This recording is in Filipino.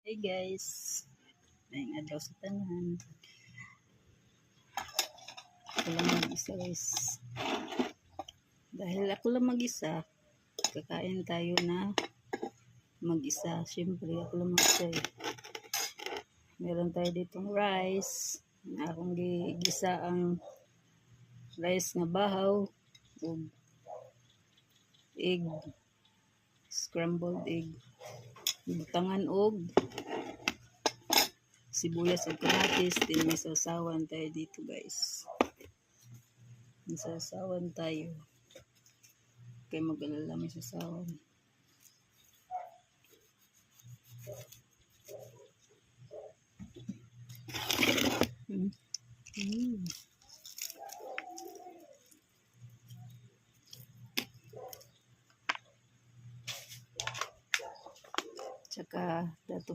Hey guys, may adlaw sa tanan. Ako lang mag-isa guys. Dahil ako lang mag-isa, kakain tayo na mag-isa. Siyempre ako lang mag-isa eh. Meron tayo ditong rice. Akong gigisa ang rice nga bahaw. O egg. Scrambled egg. Butangan og sibuyas at kamatis. Din may sausawan tayo dito guys. May sausawan tayo. Kaya mag-alala may sausawan. Tsaka dato